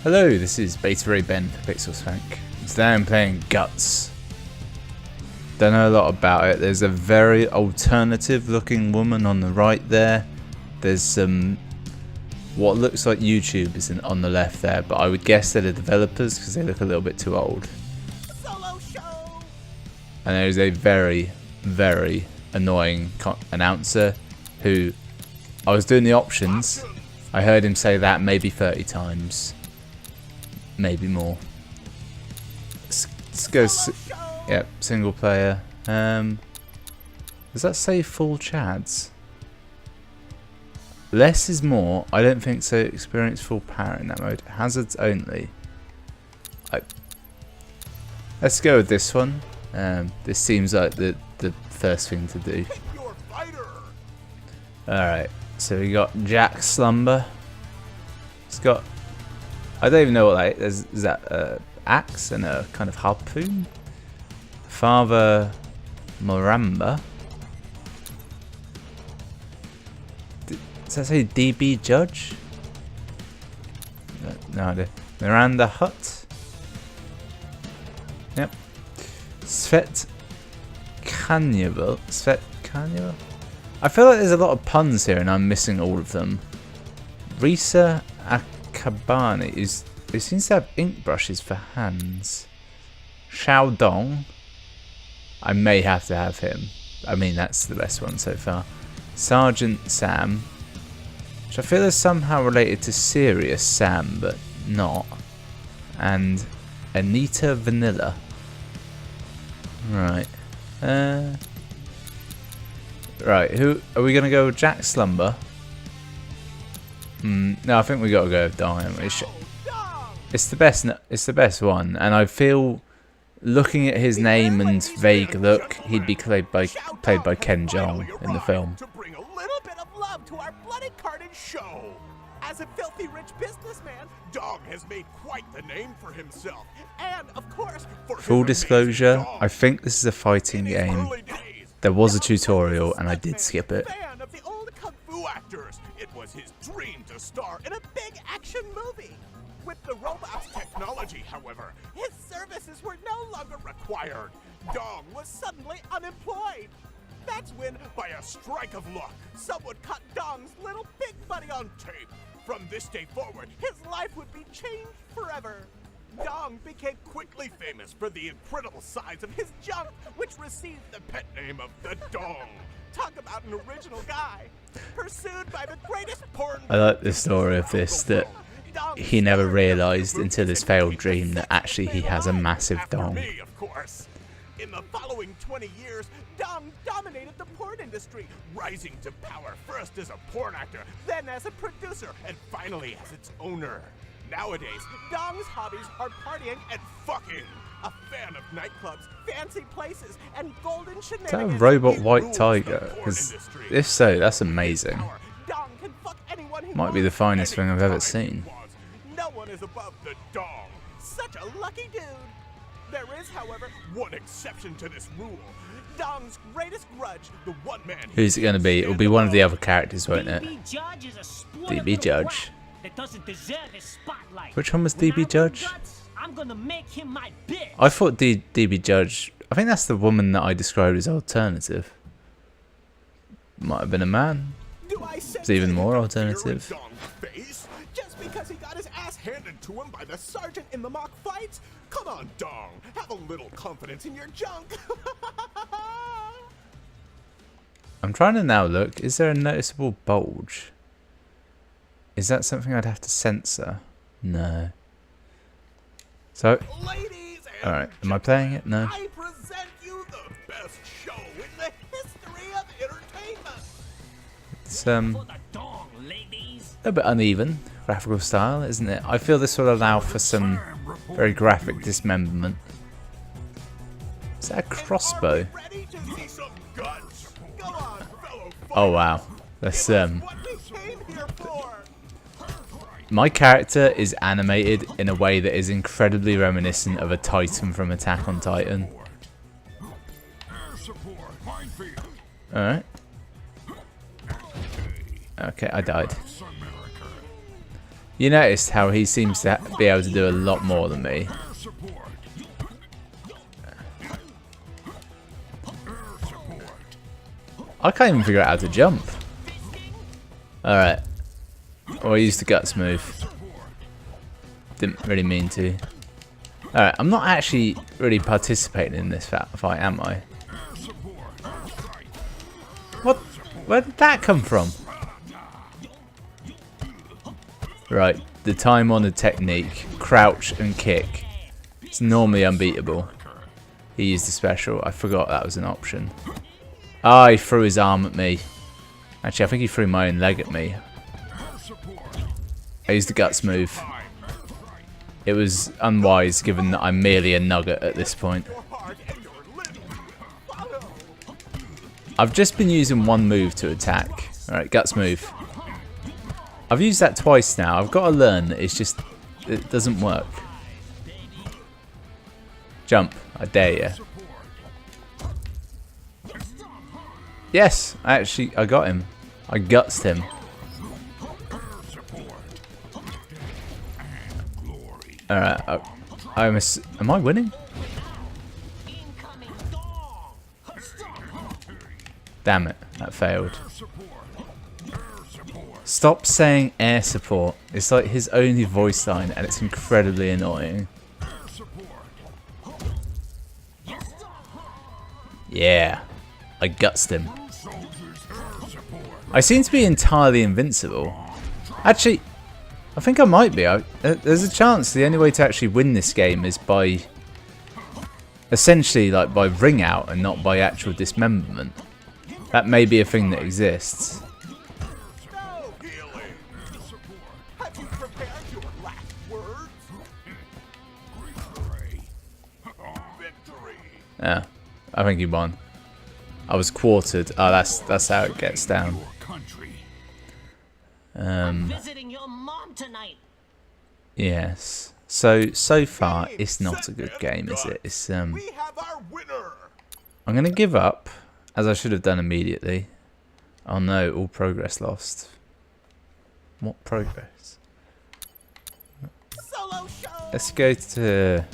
Hello, this is Beta Ray Ben for Pixel Spank. Today I'm playing Guts. Don't know a lot about it. There's a very alternative looking woman on the right there. There's some what looks like YouTube is on the left there, but I would guess they're the developers because they look a little bit too old. Solo show. And there's a very, very annoying announcer who I was doing the options. I heard him say that maybe 30 times. Maybe more. Let's go. Yep, single player. Does that say full chads? Less is more. I don't think so. Experience full power in that mode. Hazards only. Let's go with this one. This seems like the first thing to do. Alright, so we got Jack Slumber. It's got, I don't even know what that is. Is that axe and a kind of harpoon? Father Moramba. Does that say DB Judge? No idea. Miranda Hut. Yep. Svet Kanyevel. Svet Kanyevel? I feel like there's a lot of puns here and I'm missing all of them. Risa Akabani who seems to have ink brushes for hands. Xiao Dong. I may have to have him. I mean, that's the best one so far. Sergeant Sam. Which I feel is somehow related to Serious Sam, but not. And Anita Vanilla. Right. Right, who are we gonna go with? Jack Slumber? No, I think we gotta go with Dong. It's the best. It's the best one, and I feel, looking at his name and vague look, he'd be played by Ken Jeong in the film. To bring a little bit of love to our bloody carnage show. As a filthy rich businessman, Dong has made quite the name for himself, and of course, for Full disclosure, I think this is a fighting game. There was a tutorial and I did skip it. Fan of the old kung fu actors, it was his dream to star in a big action movie. With the robot's technology, however, his services were no longer required. Dong was suddenly unemployed. That's when, by a strike of luck, someone caught Dong's little pig buddy on tape. From this day forward, his life would be changed forever. Dong became quickly famous for the incredible size of his junk, which received the pet name of the Dong. Talk about an original guy. Pursued by the greatest porn... I like the story of this, that he never realised until his failed dream that actually he has a massive dong. Of course. In the following 20 years, Dong dominated the porn industry, rising to power first as a porn actor, then as a producer, and finally as its owner. Nowadays, Dong's hobbies are partying and fucking. A fan of nightclubs, fancy places, and golden shenanigans. Is that a robot white tiger? Because if so, that's amazing. Dong can fuck anyone he Might be the finest thing I've ever seen. No one is above the Dong. Such a lucky dude. There is, however, one exception to this rule. Dong's greatest grudge, the one man. Who's it going to be? It'll be one of the other characters, won't it? DB Judge is a DB Judge. that doesn't deserve his spotlight. Which one was When DB I win Judge? Guts, I'm gonna make him my bitch. I thought DB Judge. I think that's the woman that I described as alternative. Might have been a man. It's even more alternative. Just because he got his ass handed to him by the sergeant in the mock fights? Come on, Dong. Have a little confidence in your junk. I'm trying to now look. Is there a noticeable bulge? Is that something I'd have to censor? No. So, alright. Am I playing it? No. I present you the best show in the history of entertainment. It's For the dong, ladies. a bit uneven graphical style, isn't it? I feel this will allow for some very graphic dismemberment. Is that a crossbow? Ready to see some guts? Go on, fellow Oh wow. That's what we came here for. my character is animated in a way that is incredibly reminiscent of a Titan from Attack on Titan. Alright. Okay, I died. You noticed how he seems to be able to do a lot more than me. I can't even figure out how to jump. Alright. Or I used the guts move. Didn't really mean to. Alright, I'm not actually really participating in this fight, am I? What? Where did that come from? Right, the time-honoured technique, crouch and kick. It's normally unbeatable. He used a special. I forgot that was an option. Ah, he threw his arm at me. Actually, I think he threw my own leg at me. I used the guts move. It was unwise given that I'm merely a nugget at this point. I've just been using one move to attack. Alright, guts move. I've used that twice now. I've got to learn that it's just... it doesn't work. Jump. I dare you. Yes! I got him. I gutsed him. Alright. Am I winning? Damn it. That failed. Stop saying air support. It's like his only voice line and it's incredibly annoying. Yeah. I gutsed him. I seem to be entirely invincible. Actually, I think I might be. There's a chance the only way to actually win this game is by... essentially like by ring out and not by actual dismemberment. That may be a thing that exists. Yeah, I think he won. I was quartered. Oh, that's how it gets down. Visiting your mom tonight. Yes. So far, it's not a good game, is it? It's I'm gonna give up, as I should have done immediately. Oh no, all progress lost. What progress? Let's go to,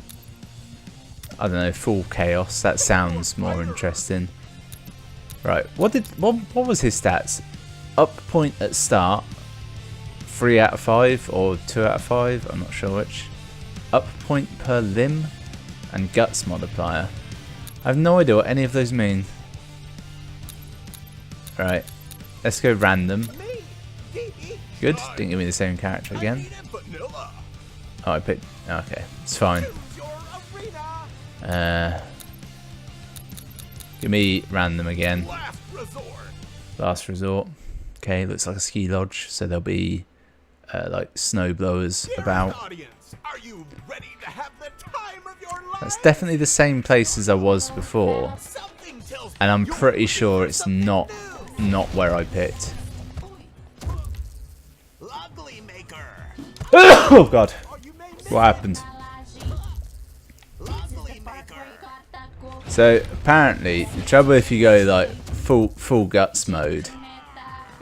I don't know, full chaos. That sounds more interesting. Right, what was his stats? Up point at start, 3 out of 5 or 2 out of 5, I'm not sure which. Up point per limb and guts multiplier. I have no idea what any of those mean. Right, let's go random. Good, didn't give me the same character again. Oh, I picked, okay, it's fine. Give me random again. Last resort. Okay, looks like a ski lodge, so there'll be like snow blowers about. That's definitely the same place as I was before, and I'm pretty sure it's not where I picked. Oh god, what happened? So apparently the trouble if you go like full guts mode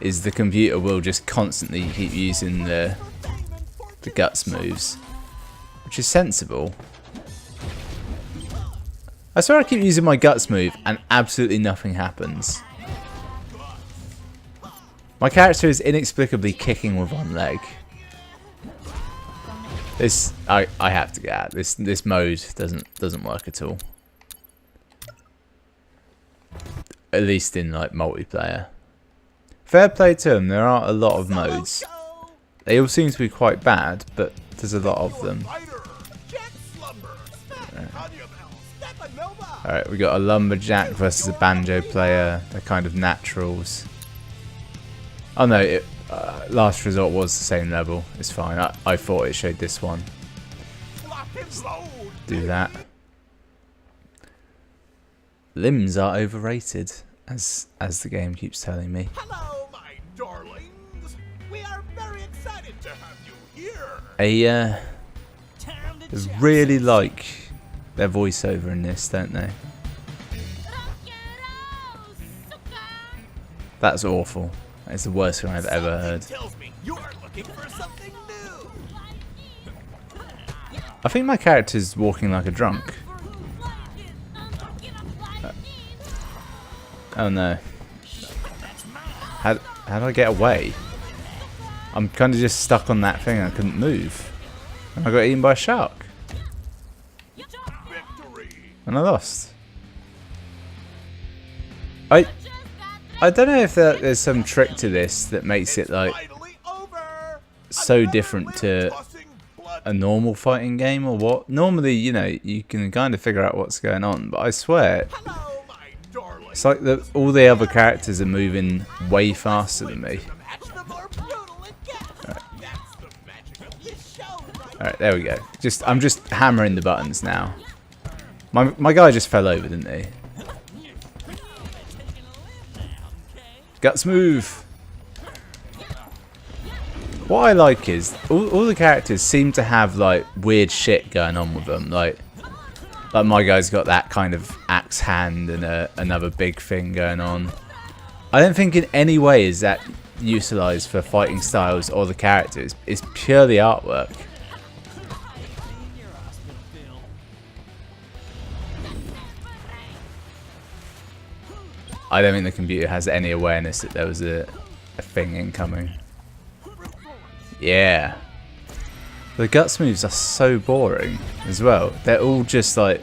is the computer will just constantly keep using the guts moves, which is sensible. I swear I keep using my guts move and absolutely nothing happens. My character is inexplicably kicking with one leg. This I have to get out. This mode doesn't work at all. At least in like multiplayer. Fair play to them, there are a lot of modes. They all seem to be quite bad, but there's a lot of them. Alright, we got a lumberjack versus a banjo player. They're kind of naturals. Oh no, last resort was the same level. It's fine. I thought it showed this one. Do that. Limbs are overrated, as the game keeps telling me. Hello, my darlings. We are very excited to have you here. They really like their voiceover in this, don't they? That's awful. That's the worst thing I've ever heard. Tells me you are looking for something new. I think my character's walking like a drunk. Oh no. How do I get away? I'm kind of just stuck on that thing. I couldn't move. And I got eaten by a shark. And I lost. I don't know if there's some trick to this that makes it like so different to a normal fighting game or what. Normally, you know, you can kind of figure out what's going on, but I swear it's like all the other characters are moving way faster than me. Alright, there we go. I'm just hammering the buttons now. My guy just fell over, didn't he? Guts move! What I like is all the characters seem to have like weird shit going on with them. Like my guy's got that kind of axe hand and another big thing going on. I don't think in any way is that utilised for fighting styles or the characters. It's purely artwork. I don't think the computer has any awareness that there was a thing incoming. Yeah. The guts moves are so boring as well. They're all just like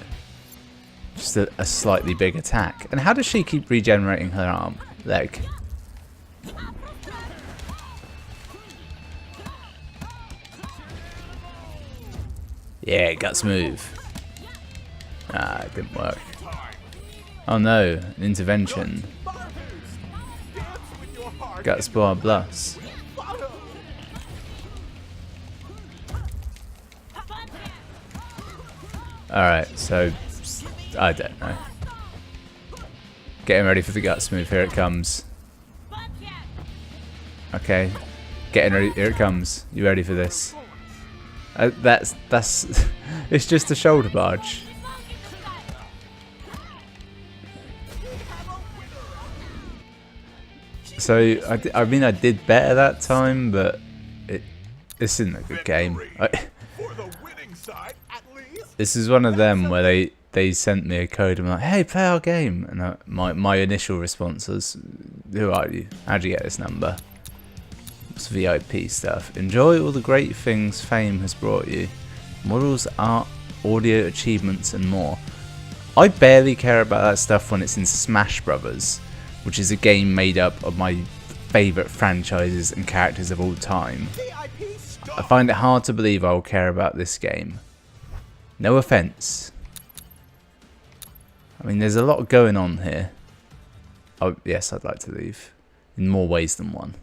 a slightly big attack. And how does she keep regenerating her leg? Yeah, guts move. Ah, it didn't work. Oh no, an intervention. Guts bar plus. Alright, so I don't know. Getting ready for the guts move, here it comes. Okay. Getting ready, here it comes. You ready for this? That's it's just a shoulder barge. So I mean I did better that time, but this isn't a good game. This is one of them where they sent me a code and I'm like, hey, play our game, and my initial response was, who are you? How'd you get this number? It's VIP stuff. Enjoy all the great things fame has brought you. Models, art, audio, achievements, and more. I barely care about that stuff when it's in Smash Brothers, which is a game made up of my favourite franchises and characters of all time. I find it hard to believe I will care about this game. No offence. I mean, there's a lot going on here. Oh, yes, I'd like to leave. In more ways than one.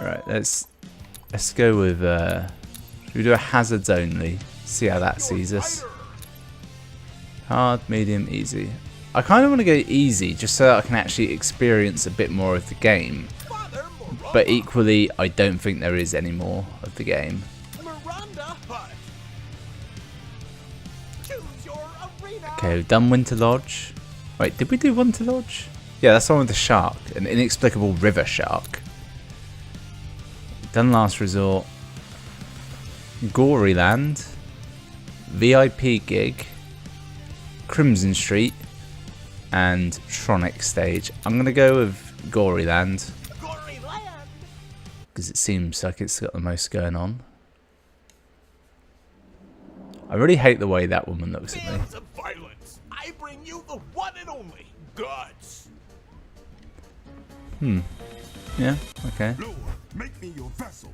Right, let's go with, should we do a hazards only? See how that sees us. Hard, medium, easy. I kind of want to go easy, just so that I can actually experience a bit more of the game. But equally, I don't think there is any more of the game. Okay, we've done Winter Lodge. Wait, did we do Winter Lodge? Yeah, that's the one with the shark. An inexplicable river shark. Done Last Resort. Gory Land. VIP Gig. Crimson Street. And Tronic Stage. I'm going to go with Gory Land. Because it seems like it's got the most going on. I really hate the way that woman looks at me. I bring you the one and only Guts. Yeah, okay. Make me your vessel.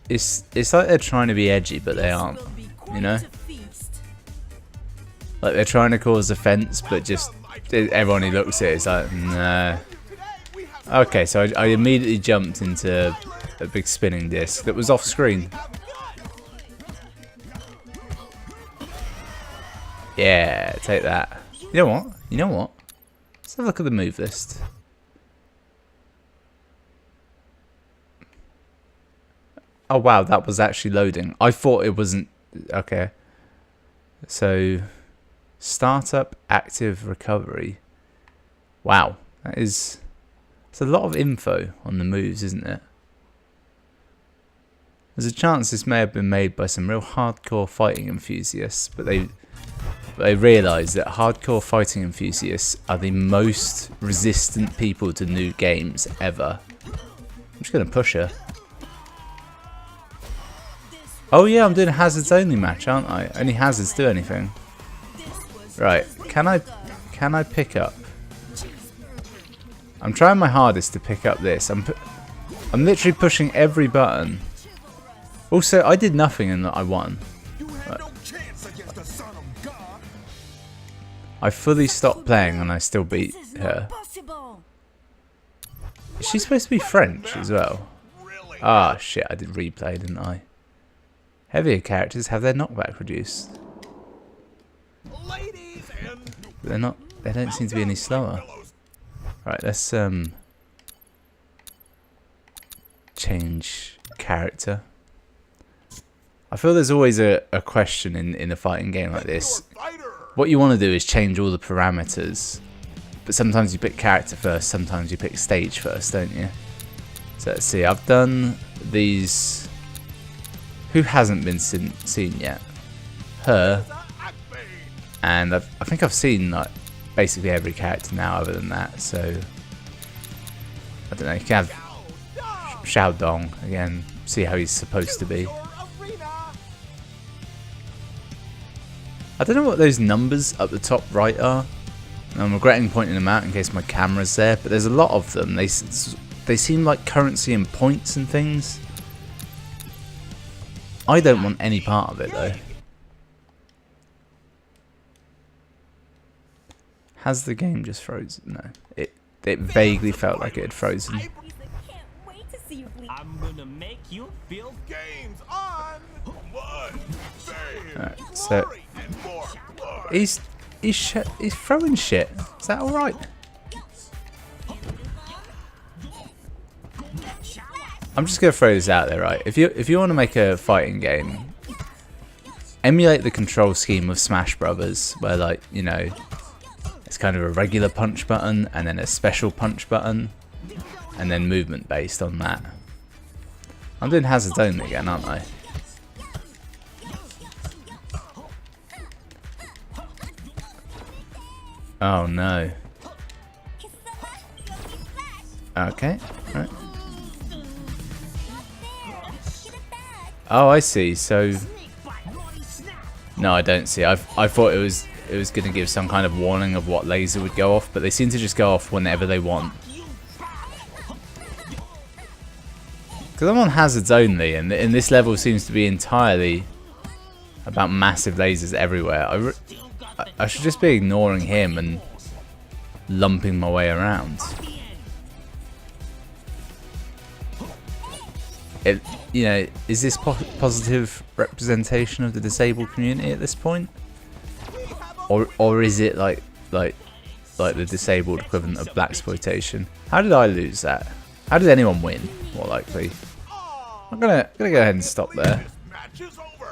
It's like they're trying to be edgy, but they aren't, you know? Like they're trying to cause offense, but just everyone who looks at it is like, nah. Okay, so I immediately jumped into a big spinning disc that was off screen. Yeah, take that. You know what? You know what? Let's have a look at the move list. Oh wow, that was actually loading. I thought it wasn't. Okay. So, startup, active, recovery. Wow, that is. It's a lot of info on the moves, isn't it? There's a chance this may have been made by some real hardcore fighting enthusiasts, but they realise that hardcore fighting enthusiasts are the most resistant people to new games ever. I'm just going to push her. Oh yeah, I'm doing a hazards only match, aren't I? Only hazards do anything. Right, can I pick up? I'm trying my hardest to pick up this. I'm literally pushing every button. Also, I did nothing and I won. I fully stopped playing and I still beat her. Is she supposed to be French as well? Ah, shit, I did replay, didn't I? Heavier characters have their knockback reduced. But they don't seem to be any slower. Right, let's change character. I feel there's always a question in a fighting game like this. What you want to do is change all the parameters, but sometimes you pick character first, sometimes you pick stage first, don't you? So let's see, I've done these. Who hasn't been seen yet? Her. And I think I've seen like basically every character now other than that, so I don't know, you can have Xiao Dong again, see how he's supposed to be. I don't know what those numbers up the top right are. I'm regretting pointing them out in case my camera's there, but there's a lot of them. They seem like currency and points and things. I don't want any part of it though. Has the game just frozen? No. It vaguely felt like it had frozen. I'm gonna make you feel Games on. Alright, so he's throwing shit. Is that alright? I'm just gonna throw this out there, right? If you want to make a fighting game, emulate the control scheme of Smash Brothers, where like, you know, it's kind of a regular punch button and then a special punch button and then movement based on that. I'm doing hazards only again, aren't I? Oh no. Okay, right. Oh, I see. So no, I don't see. I thought it was going to give some kind of warning of what laser would go off, but they seem to just go off whenever they want. Because I'm on hazards only, and this level seems to be entirely about massive lasers everywhere. I should just be ignoring him and lumping my way around. You know, is this positive representation of the disabled community at this point, or is it like the disabled equivalent of blaxploitation? How did I lose that? How did anyone win? More likely. I'm gonna go ahead and stop there.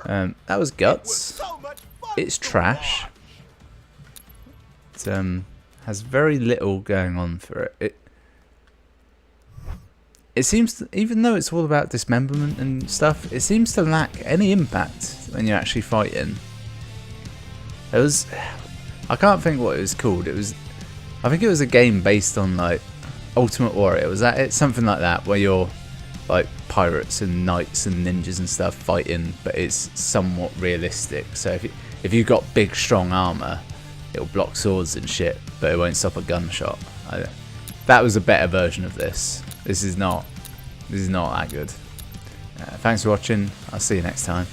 That was guts. It's trash. It has very little going on for it. It seems to, even though it's all about dismemberment and stuff, it seems to lack any impact when you're actually fighting. I can't think what it was called. I think it was a game based on like Ultimate Warrior. Was that it? Something like that, where you're like pirates and knights and ninjas and stuff fighting, but it's somewhat realistic. So if you've got big strong armor, it'll block swords and shit, but it won't stop a gunshot. That was a better version of this. This is not that good. Thanks for watching. I'll see you next time.